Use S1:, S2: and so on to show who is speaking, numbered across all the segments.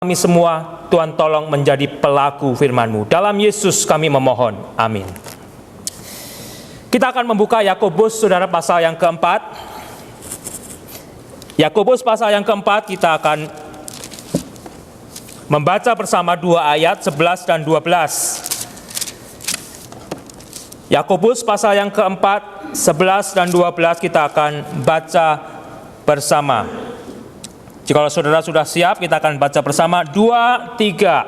S1: kami semua, Tuhan tolong menjadi pelaku firman-Mu. Dalam Yesus kami memohon. Amin. Kita akan membuka Yakobus, saudara, pasal yang keempat. Yakobus pasal yang keempat, kita akan membaca bersama dua ayat 11 dan 12. Yakobus pasal yang keempat, 11 dan 12 kita akan baca bersama. Jika saudara sudah siap, kita akan baca bersama. 2, 3.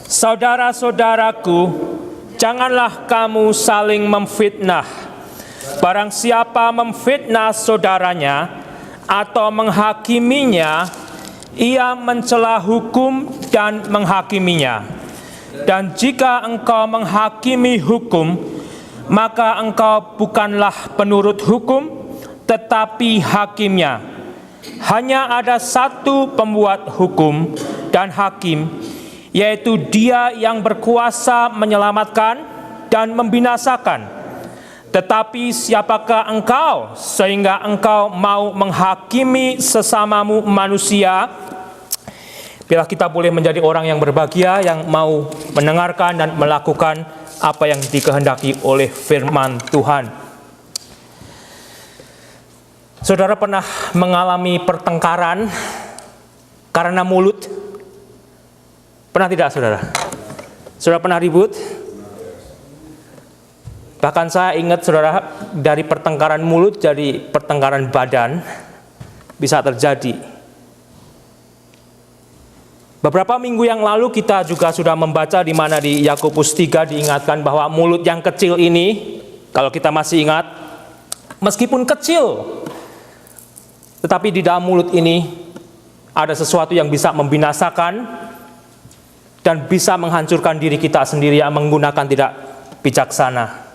S1: Saudara-saudaraku, janganlah kamu saling memfitnah. Barang siapa memfitnah saudaranya atau menghakiminya, ia mencela hukum dan menghakiminya. Dan jika engkau menghakimi hukum, maka engkau bukanlah penurut hukum, tetapi hakimnya. Hanya ada satu pembuat hukum dan hakim, yaitu Dia yang berkuasa menyelamatkan dan membinasakan. Tetapi siapakah engkau sehingga engkau mau menghakimi sesamamu manusia? Bila kita boleh menjadi orang yang berbahagia, yang mau mendengarkan dan melakukan apa yang dikehendaki oleh firman Tuhan. Saudara pernah mengalami pertengkaran karena mulut? Pernah tidak, saudara? Saudara pernah ribut? Bahkan saya ingat, saudara, dari pertengkaran mulut jadi pertengkaran badan bisa terjadi. Beberapa minggu yang lalu kita juga sudah membaca di mana di Yakobus 3 diingatkan bahwa mulut yang kecil ini, kalau kita masih ingat, meskipun kecil, tetapi di dalam mulut ini ada sesuatu yang bisa membinasakan dan bisa menghancurkan diri kita sendiri yang menggunakan tidak bijaksana.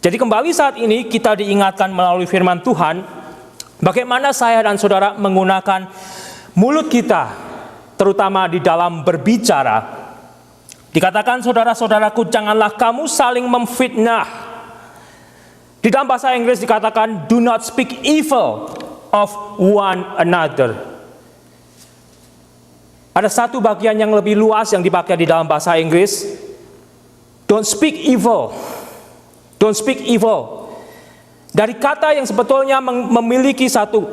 S1: Jadi kembali saat ini kita diingatkan melalui firman Tuhan, bagaimana saya dan saudara menggunakan mulut kita, terutama di dalam berbicara. Dikatakan, saudara-saudaraku, janganlah kamu saling memfitnah. Di dalam bahasa Inggris dikatakan, do not speak evil of one another. Ada satu bagian yang lebih luas yang dipakai di dalam bahasa Inggris. Don't speak evil. Don't speak evil. Dari kata yang sebetulnya memiliki satu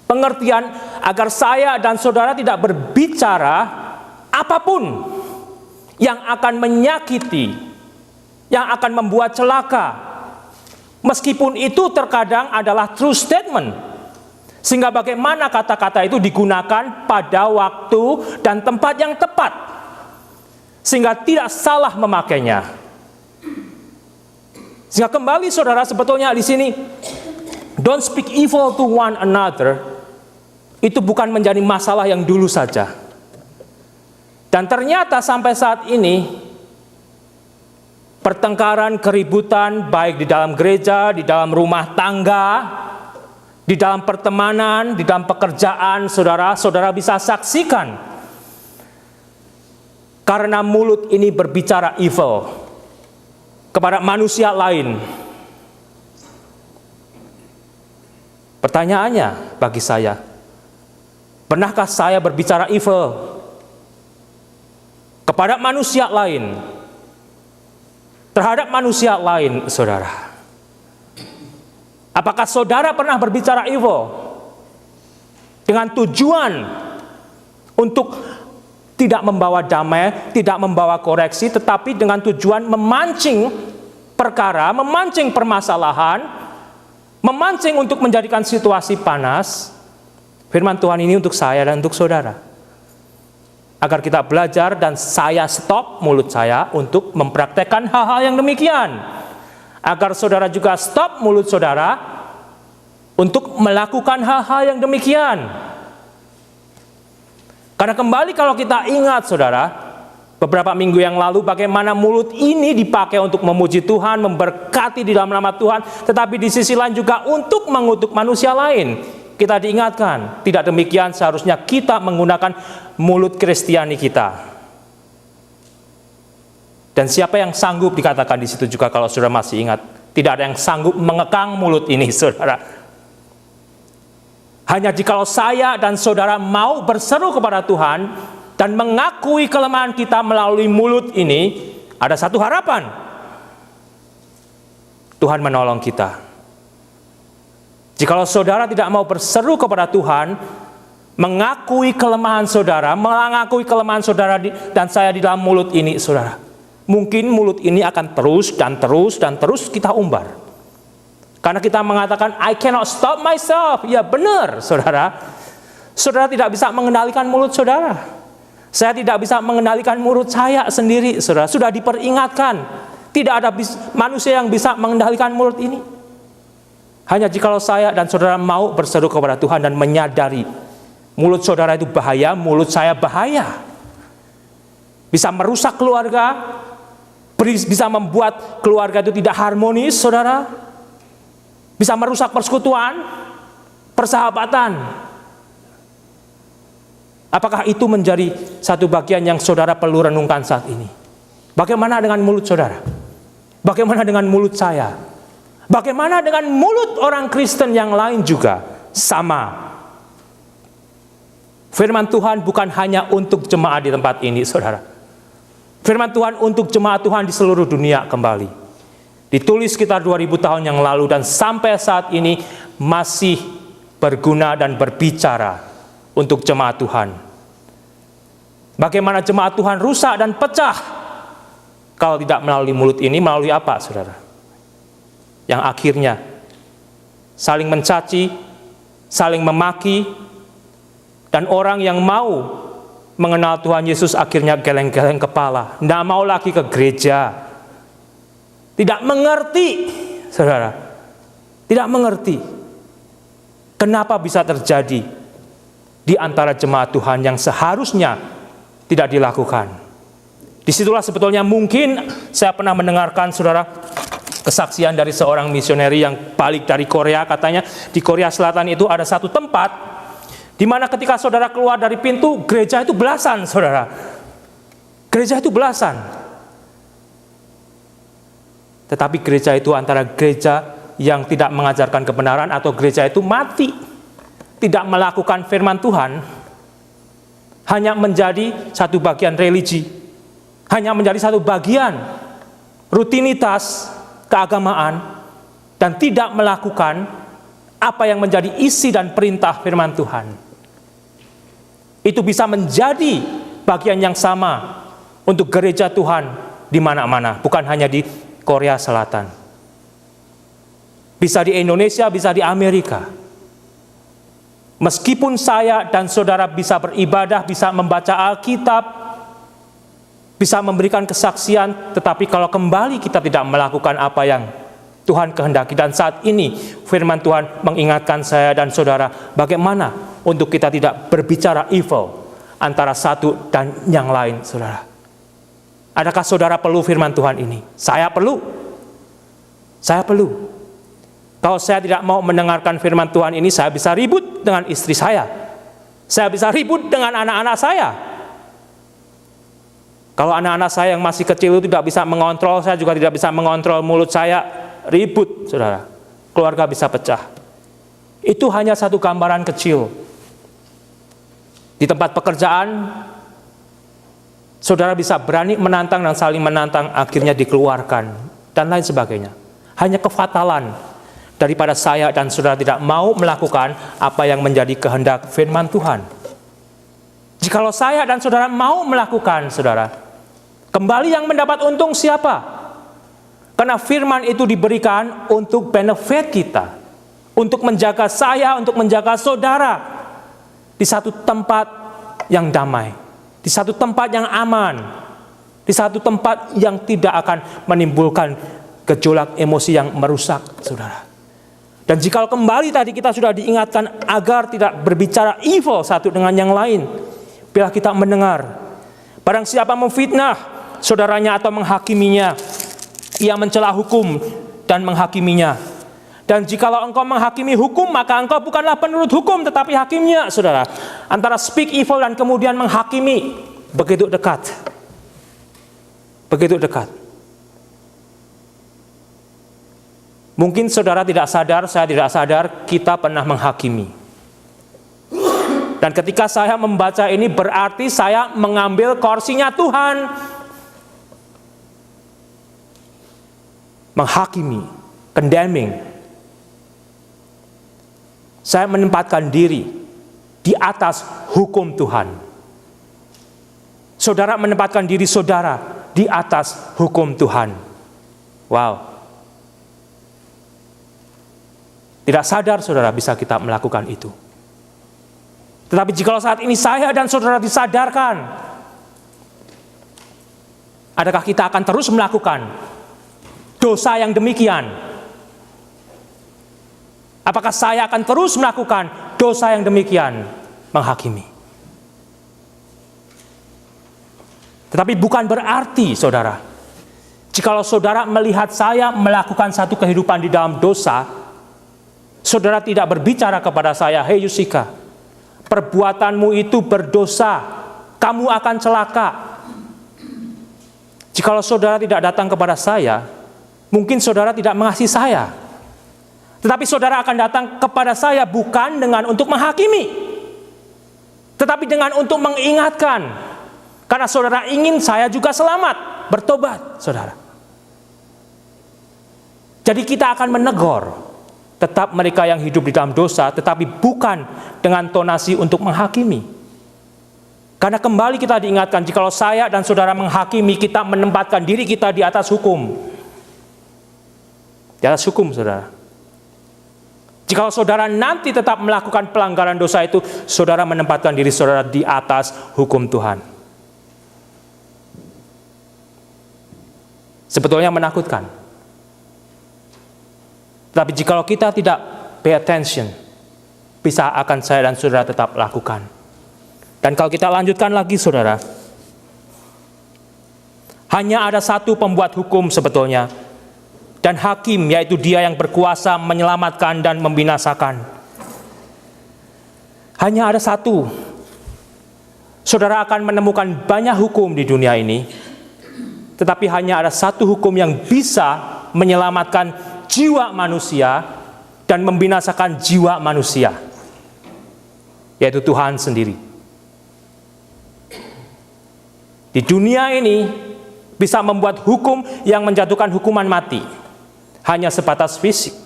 S1: pengertian agar saya dan saudara tidak berbicara apapun yang akan menyakiti, yang akan membuat celaka. Meskipun itu terkadang adalah true statement. Sehingga bagaimana kata-kata itu digunakan pada waktu dan tempat yang tepat. Sehingga tidak salah memakainya. Sehingga kembali, saudara, sebetulnya di sini don't speak evil to one another itu bukan menjadi masalah yang dulu saja. Dan ternyata sampai saat ini pertengkaran, keributan, baik di dalam gereja, di dalam rumah tangga, di dalam pertemanan, di dalam pekerjaan, saudara bisa saksikan. Karena mulut ini berbicara evil kepada manusia lain. Pertanyaannya bagi saya, pernahkah saya berbicara evil kepada manusia lain? Terhadap manusia lain, saudara. Apakah saudara pernah berbicara evil dengan tujuan untuk tidak membawa damai, tidak membawa koreksi, tetapi dengan tujuan memancing perkara, memancing permasalahan, memancing untuk menjadikan situasi panas? Firman Tuhan ini untuk saya dan untuk saudara, agar kita belajar dan saya stop mulut saya untuk mempraktekkan hal-hal yang demikian. Agar saudara juga stop mulut saudara untuk melakukan hal-hal yang demikian. Karena kembali kalau kita ingat, saudara, beberapa minggu yang lalu bagaimana mulut ini dipakai untuk memuji Tuhan, memberkati di dalam nama Tuhan, tetapi di sisi lain juga untuk mengutuk manusia lain. Kita diingatkan, tidak demikian seharusnya kita menggunakan mulut Kristiani kita. Dan siapa yang sanggup, dikatakan di situ juga kalau saudara masih ingat, tidak ada yang sanggup mengekang mulut ini, saudara. Hanya jikalau saya dan saudara mau berseru kepada Tuhan dan mengakui kelemahan kita melalui mulut ini, ada satu harapan. Tuhan menolong kita. Jikalau saudara tidak mau berseru kepada Tuhan, mengakui kelemahan saudara dan saya di dalam mulut ini, saudara, mungkin mulut ini akan terus dan terus kita umbar. Karena kita mengatakan, I cannot stop myself. Ya benar, saudara. Saudara tidak bisa mengendalikan mulut saudara. Saya tidak bisa mengendalikan mulut saya sendiri, saudara. Sudah diperingatkan. Tidak ada manusia yang bisa mengendalikan mulut ini. Hanya jikalau saya dan saudara mau berseru kepada Tuhan dan menyadari mulut saudara itu bahaya, mulut saya bahaya. Bisa merusak keluarga, bisa membuat keluarga itu tidak harmonis, saudara. Bisa merusak persekutuan, persahabatan. Apakah itu menjadi satu bagian yang saudara perlu renungkan saat ini? Bagaimana dengan mulut saudara? Bagaimana dengan mulut saya? Bagaimana dengan mulut orang Kristen yang lain juga? Sama. Firman Tuhan bukan hanya untuk jemaat di tempat ini, saudara. Firman Tuhan untuk jemaat Tuhan di seluruh dunia kembali. Ditulis sekitar 2000 tahun yang lalu dan sampai saat ini masih berguna dan berbicara untuk jemaat Tuhan. Bagaimana jemaat Tuhan rusak dan pecah kalau tidak melalui mulut ini, melalui apa, saudara? Yang akhirnya saling mencaci, saling memaki, dan orang yang mau mengenal Tuhan Yesus akhirnya geleng-geleng kepala, tidak mau lagi ke gereja. Tidak mengerti, saudara. Tidak mengerti. Kenapa bisa terjadi di antara jemaat Tuhan yang seharusnya tidak dilakukan. Disitulah sebetulnya mungkin saya pernah mendengarkan, saudara, kesaksian dari seorang misioneri yang balik dari Korea. Katanya di Korea Selatan itu ada satu tempat di mana ketika saudara keluar dari pintu, gereja itu belasan, saudara. Gereja itu belasan. Tetapi gereja itu antara gereja yang tidak mengajarkan kebenaran atau gereja itu mati. Tidak melakukan firman Tuhan. Hanya menjadi satu bagian religi. Hanya menjadi satu bagian rutinitas keagamaan. Dan tidak melakukan apa yang menjadi isi dan perintah firman Tuhan. Itu bisa menjadi bagian yang sama untuk gereja Tuhan di mana-mana. Bukan hanya di Korea Selatan. Bisa di Indonesia, bisa di Amerika. Meskipun saya dan saudara bisa beribadah, bisa membaca Alkitab, bisa memberikan kesaksian, tetapi kalau kembali kita tidak melakukan apa yang Tuhan kehendaki. Dan saat ini firman Tuhan mengingatkan saya dan saudara, bagaimana untuk kita tidak berbicara evil antara satu dan yang lain, saudara. Adakah saudara perlu firman Tuhan ini? Saya perlu. Saya perlu. Kalau saya tidak mau mendengarkan firman Tuhan ini, saya bisa ribut dengan istri saya. Saya bisa ribut dengan anak-anak saya. Kalau anak-anak saya yang masih kecil itu tidak bisa mengontrol, saya juga tidak bisa mengontrol mulut saya, ribut, saudara. Keluarga bisa pecah. Itu hanya satu gambaran kecil. Di tempat pekerjaan, saudara bisa berani menantang dan saling menantang, akhirnya dikeluarkan, dan lain sebagainya. Hanya kefatalan daripada saya dan saudara tidak mau melakukan apa yang menjadi kehendak firman Tuhan. Jikalau saya dan saudara mau melakukan, saudara, kembali yang mendapat untung siapa? Karena firman itu diberikan untuk benefit kita, untuk menjaga saya, untuk menjaga saudara di satu tempat yang damai, di satu tempat yang aman, di satu tempat yang tidak akan menimbulkan gejolak emosi yang merusak, saudara. Dan jika kembali tadi kita sudah diingatkan agar tidak berbicara evil satu dengan yang lain, bila kita mendengar barang siapa memfitnah saudaranya atau menghakiminya, ia mencela hukum dan menghakiminya. Dan jikalau engkau menghakimi hukum, maka engkau bukanlah penurut hukum tetapi hakimnya, saudara. Antara speak evil dan kemudian menghakimi begitu dekat. Begitu dekat. Mungkin saudara tidak sadar, saya tidak sadar, kita pernah menghakimi. Dan ketika saya membaca ini berarti saya mengambil kursinya Tuhan. Menghakimi, condemning. Saya menempatkan diri di atas hukum Tuhan. Saudara menempatkan diri saudara di atas hukum Tuhan. Wow. Tidak sadar saudara bisa kita melakukan itu. Tetapi jika saat ini saya dan saudara disadarkan, adakah kita akan terus melakukan dosa yang demikian? Apakah saya akan terus melakukan dosa yang demikian? Menghakimi. Tetapi bukan berarti saudara, jikalau saudara melihat saya melakukan satu kehidupan di dalam dosa, saudara tidak berbicara kepada saya, "Hei Yusika, perbuatanmu itu berdosa, kamu akan celaka." Jikalau saudara tidak datang kepada saya, mungkin saudara tidak mengasihi saya. Tetapi saudara akan datang kepada saya bukan dengan untuk menghakimi, tetapi dengan untuk mengingatkan. Karena saudara ingin saya juga selamat, bertobat, saudara. Jadi kita akan menegur tetap mereka yang hidup di dalam dosa, tetapi bukan dengan tonasi untuk menghakimi. Karena kembali kita diingatkan, jikalau saya dan saudara menghakimi, kita menempatkan diri kita di atas hukum. Di atas hukum, saudara. Jikalau saudara nanti tetap melakukan pelanggaran dosa itu, saudara menempatkan diri saudara di atas hukum Tuhan. Sebetulnya menakutkan. Tapi jikalau kita tidak pay attention, bisa akan saya dan saudara tetap lakukan. Dan kalau kita lanjutkan lagi saudara, hanya ada satu pembuat hukum sebetulnya, dan hakim, yaitu dia yang berkuasa menyelamatkan dan membinasakan. Hanya ada satu. Saudara akan menemukan banyak hukum di dunia ini, tetapi hanya ada satu hukum yang bisa menyelamatkan jiwa manusia dan membinasakan jiwa manusia, yaitu Tuhan sendiri. Di dunia ini bisa membuat hukum yang menjatuhkan hukuman mati, hanya sebatas fisik.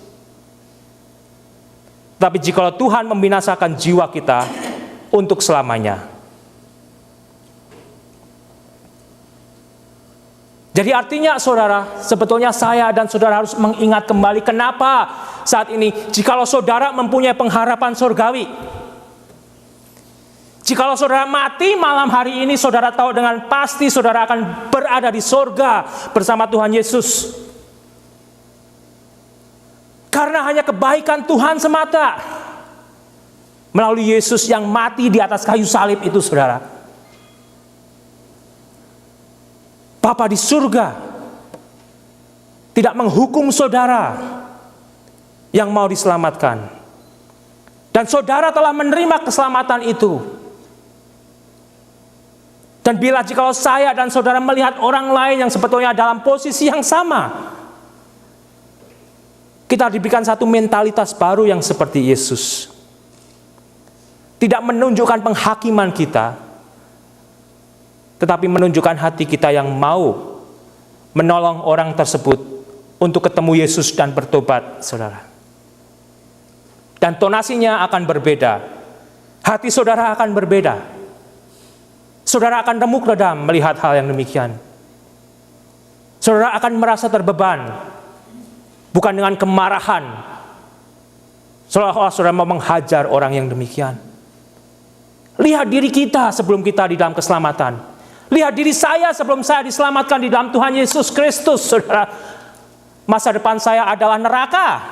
S1: Tapi jika Tuhan membinasakan jiwa kita untuk selamanya. Jadi artinya saudara, sebetulnya saya dan saudara harus mengingat kembali kenapa saat ini, jikalau saudara mempunyai pengharapan surgawi, jikalau saudara mati malam hari ini, saudara tahu dengan pasti saudara akan berada di surga bersama Tuhan Yesus. Karena hanya kebaikan Tuhan semata melalui Yesus yang mati di atas kayu salib itu, saudara. Bapa di surga tidak menghukum saudara yang mau diselamatkan. Dan saudara telah menerima keselamatan itu. Dan bila jikalau saya dan saudara melihat orang lain yang sebetulnya dalam posisi yang sama, kita diberikan satu mentalitas baru yang seperti Yesus. Tidak menunjukkan penghakiman kita, tetapi menunjukkan hati kita yang mau menolong orang tersebut untuk ketemu Yesus dan bertobat, saudara. Dan tonasinya akan berbeda. Hati saudara akan berbeda. Saudara akan remuk redam melihat hal yang demikian. Saudara akan merasa terbeban, bukan dengan kemarahan, seolah-olah saudara mau menghajar orang yang demikian. Lihat diri kita sebelum kita di dalam keselamatan. Lihat diri saya sebelum saya diselamatkan di dalam Tuhan Yesus Kristus, saudara. Masa depan saya adalah neraka.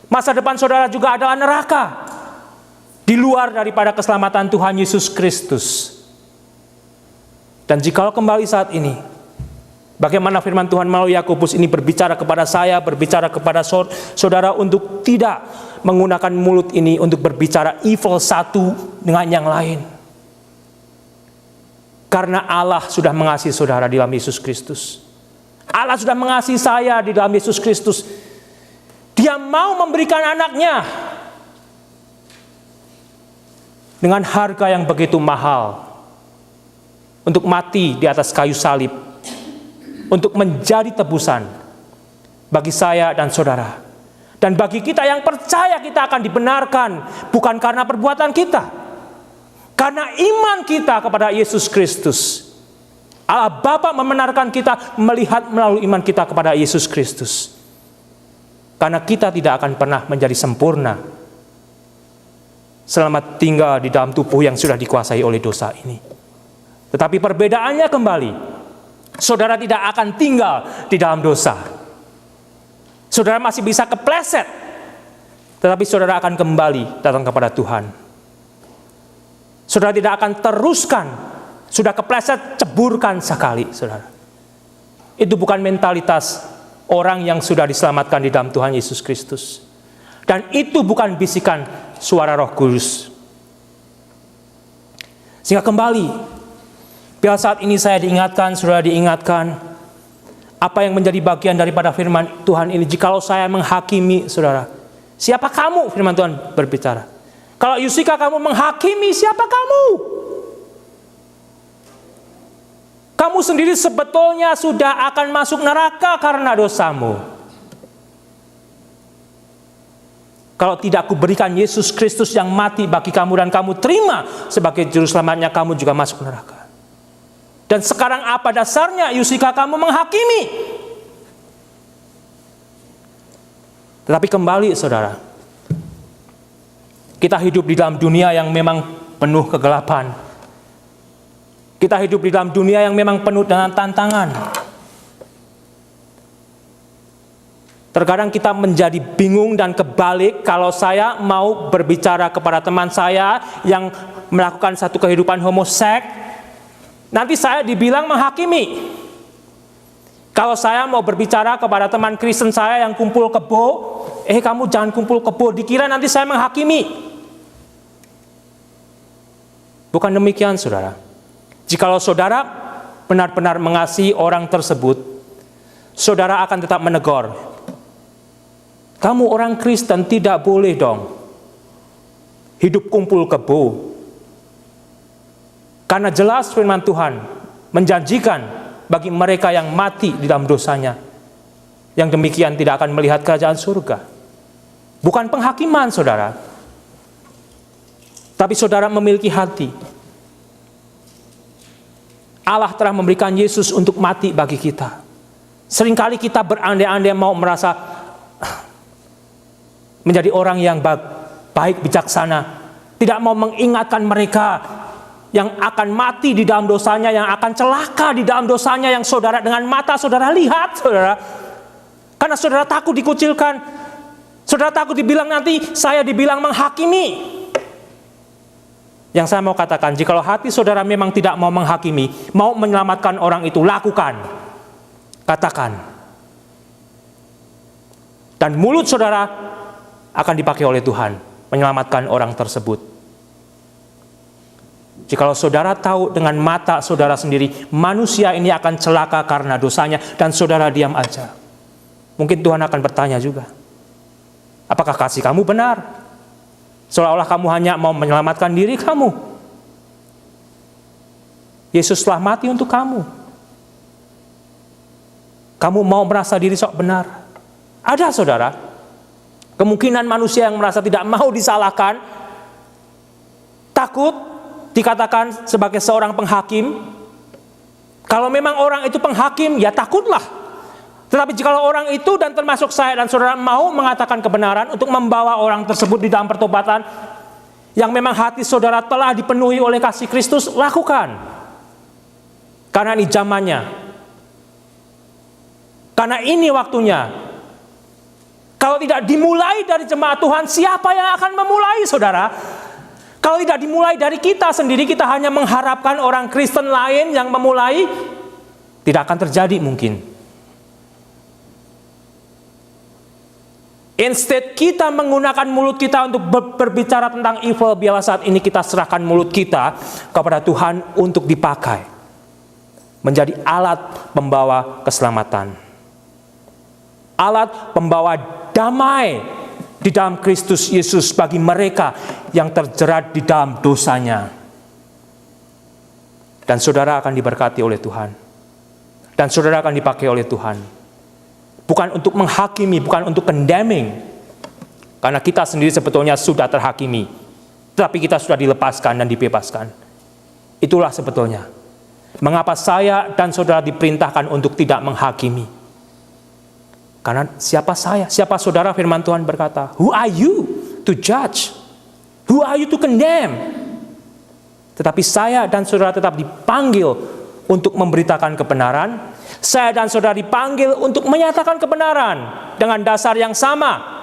S1: Masa depan saudara juga adalah neraka. Di luar daripada keselamatan Tuhan Yesus Kristus. Dan jikalau kembali saat ini, bagaimana firman Tuhan melalui Yakobus ini berbicara kepada saya, berbicara kepada saudara untuk tidak menggunakan mulut ini untuk berbicara evil satu dengan yang lain. Karena Allah sudah mengasihi saudara di dalam Yesus Kristus. Allah sudah mengasihi saya di dalam Yesus Kristus. Dia mau memberikan anaknya dengan harga yang begitu mahal untuk mati di atas kayu salib, untuk menjadi tebusan bagi saya dan saudara. Dan bagi kita yang percaya, kita akan dibenarkan bukan karena perbuatan kita, karena iman kita kepada Yesus Kristus. Allah Bapa membenarkan kita melihat melalui iman kita kepada Yesus Kristus. Karena kita tidak akan pernah menjadi sempurna selama tinggal di dalam tubuh yang sudah dikuasai oleh dosa ini. Tetapi perbedaannya kembali, saudara tidak akan tinggal di dalam dosa. Saudara masih bisa kepleset, tetapi saudara akan kembali datang kepada Tuhan. Saudara tidak akan teruskan, sudah kepleset, ceburkan sekali, saudara. Itu bukan mentalitas orang yang sudah diselamatkan di dalam Tuhan Yesus Kristus. Dan itu bukan bisikan suara Roh Kudus. Sehingga kembali, bila saat ini saya diingatkan, saudara diingatkan, apa yang menjadi bagian daripada firman Tuhan ini. Jikalau saya menghakimi, saudara, siapa kamu? Firman Tuhan berbicara. Kalau Yusika kamu menghakimi, siapa kamu? Kamu sendiri sebetulnya sudah akan masuk neraka karena dosamu. Kalau tidak kuberikan Yesus Kristus yang mati bagi kamu dan kamu terima sebagai juru selamatnya, kamu juga masuk neraka. Dan sekarang apa dasarnya Yusika kamu menghakimi? Tetapi kembali, saudara, kita hidup di dalam dunia yang memang penuh kegelapan. Kita hidup di dalam dunia yang memang penuh dengan tantangan. Terkadang kita menjadi bingung dan kebalik kalau saya mau berbicara kepada teman saya yang melakukan satu kehidupan homoseks. Nanti saya dibilang menghakimi. Kalau saya mau berbicara kepada teman Kristen saya yang kumpul kebo, kamu jangan kumpul kebo, dikira nanti saya menghakimi. Bukan demikian, saudara. Jikalau saudara benar-benar mengasihi orang tersebut, saudara akan tetap menegur. Kamu orang Kristen tidak boleh dong hidup kumpul kebo. Karena jelas firman Tuhan menjanjikan bagi mereka yang mati di dalam dosanya, yang demikian tidak akan melihat kerajaan surga. Bukan penghakiman, saudara. Tapi saudara memiliki hati. Allah telah memberikan Yesus untuk mati bagi kita. Seringkali kita berandai-andai mau merasa menjadi orang yang baik, bijaksana. Tidak mau mengingatkan mereka yang akan mati di dalam dosanya, yang akan celaka di dalam dosanya, yang saudara dengan mata saudara lihat, saudara. Karena saudara takut dikucilkan, saudara takut dibilang nanti saya dibilang menghakimi. Yang saya mau katakan, jikalau hati saudara memang tidak mau menghakimi, mau menyelamatkan orang itu, lakukan, katakan. Dan mulut saudara akan dipakai oleh Tuhan menyelamatkan orang tersebut. Jikalau saudara tahu dengan mata saudara sendiri, manusia ini akan celaka karena dosanya, dan saudara diam aja, mungkin Tuhan akan bertanya juga, apakah kasih kamu benar? Seolah-olah kamu hanya mau menyelamatkan diri kamu. Yesus telah mati untuk kamu. Kamu mau merasa diri sok benar? Ada, saudara, kemungkinan manusia yang merasa tidak mau disalahkan, takut dikatakan sebagai seorang penghakim. Kalau memang orang itu penghakim, ya takutlah. Tetapi jika orang itu dan termasuk saya dan saudara mau mengatakan kebenaran untuk membawa orang tersebut di dalam pertobatan, yang memang hati saudara telah dipenuhi oleh kasih Kristus, lakukan. Karena ini zamannya. Karena ini waktunya. Kalau tidak dimulai dari jemaat Tuhan, siapa yang akan memulai, saudara? Kalau tidak dimulai dari kita sendiri, kita hanya mengharapkan orang Kristen lain yang memulai, tidak akan terjadi mungkin. Instead kita menggunakan mulut kita untuk berbicara tentang evil, biarlah saat ini kita serahkan mulut kita kepada Tuhan untuk dipakai menjadi alat pembawa keselamatan, alat pembawa damai di dalam Kristus Yesus bagi mereka yang terjerat di dalam dosanya. Dan saudara akan diberkati oleh Tuhan. Dan saudara akan dipakai oleh Tuhan. Bukan untuk menghakimi, bukan untuk condemning. Karena kita sendiri sebetulnya sudah terhakimi. Tetapi kita sudah dilepaskan dan dibebaskan. Itulah sebetulnya mengapa saya dan saudara diperintahkan untuk tidak menghakimi. Karena siapa saya? Siapa saudara? Firman Tuhan berkata, who are you to judge? Who are you to condemn? Tetapi saya dan saudara tetap dipanggil untuk memberitakan kebenaran. Saya dan saudara dipanggil untuk menyatakan kebenaran dengan dasar yang sama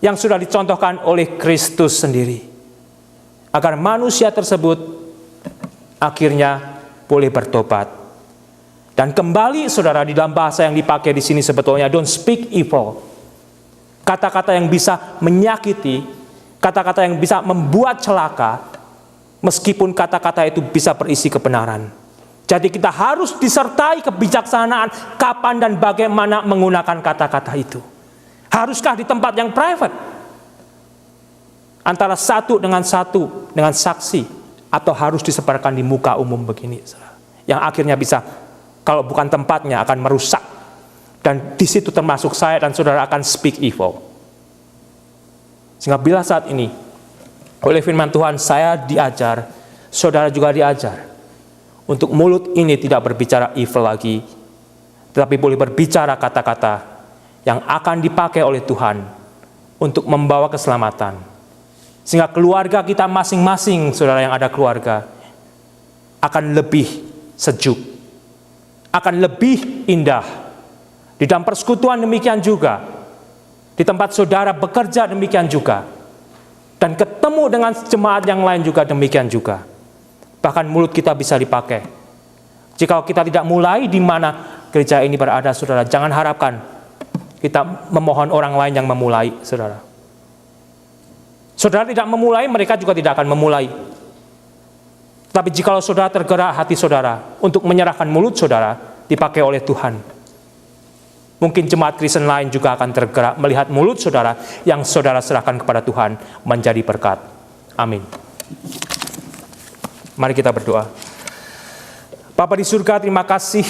S1: yang sudah dicontohkan oleh Kristus sendiri. Agar manusia tersebut akhirnya boleh bertobat. Dan kembali saudara, di dalam bahasa yang dipakai di sini sebetulnya don't speak evil. Kata-kata yang bisa menyakiti, kata-kata yang bisa membuat celaka, meskipun kata-kata itu bisa berisi kebenaran. Jadi kita harus disertai kebijaksanaan kapan dan bagaimana menggunakan kata-kata itu. Haruskah di tempat yang private? Antara satu dengan saksi, atau harus disebarkan di muka umum begini, yang akhirnya bisa, kalau bukan tempatnya, akan merusak. Dan di situ termasuk saya dan saudara akan speak evil. Sehingga bila saat ini oleh firman Tuhan saya diajar, saudara juga diajar untuk mulut ini tidak berbicara evil lagi, tetapi boleh berbicara kata-kata yang akan dipakai oleh Tuhan untuk membawa keselamatan. Sehingga keluarga kita masing-masing, saudara yang ada keluarga, akan lebih sejuk, akan lebih indah. Di dalam persekutuan demikian juga, di tempat saudara bekerja demikian juga, dan ketemu dengan jemaat yang lain juga demikian juga. Bahkan mulut kita bisa dipakai. Jika kita tidak mulai di mana gereja ini berada, saudara, jangan harapkan kita memohon orang lain yang memulai, saudara. Saudara tidak memulai, mereka juga tidak akan memulai. Tapi jikalau saudara tergerak hati saudara untuk menyerahkan mulut saudara dipakai oleh Tuhan, mungkin jemaat Kristen lain juga akan tergerak melihat mulut saudara yang saudara serahkan kepada Tuhan menjadi berkat. Amin. Mari kita berdoa. Bapa di surga, terima kasih